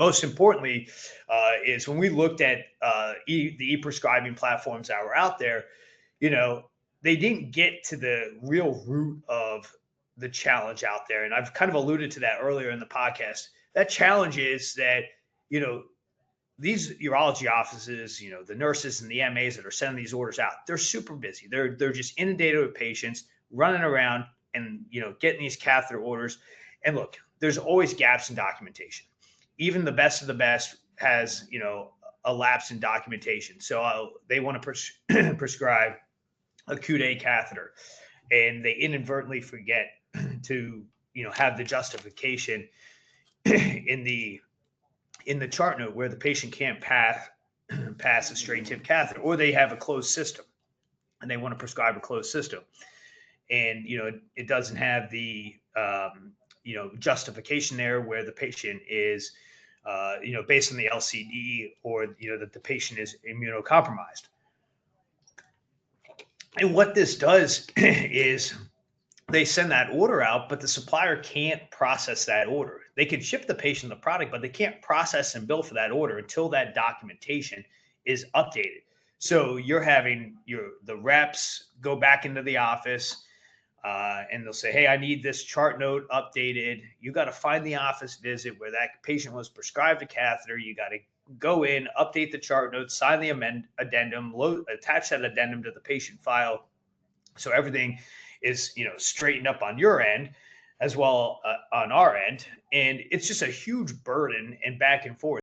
most importantly, is when we looked at the e-prescribing platforms that were out there, they didn't get to the real root of the challenge out there. And I've kind of alluded to that earlier in the podcast. That challenge is that, these urology offices, the nurses and the MAs that are sending these orders out, they're super busy. They're just inundated with patients running around and, getting these catheter orders. And look, there's always gaps in documentation. Even the best of the best has, a lapse in documentation. So they want to prescribe a Q-day catheter, and they inadvertently forget to, have the justification in the chart note where the patient can't pass a straight tip catheter, or they have a closed system and they want to prescribe a closed system. And, it doesn't have the, justification there where the patient is, based on the LCD, or, that the patient is immunocompromised. And what this does is they send that order out, but the supplier can't process that order. They can ship the patient the product, but they can't process and bill for that order until that documentation is updated. So you're having the reps go back into the office, and they'll say, hey, I need this chart note updated. You got to find the office visit where that patient was prescribed a catheter. You got to go in, update the chart note, sign the addendum, attach that addendum to the patient file. So everything is, straightened up on your end as well on our end. And it's just a huge burden and back and forth.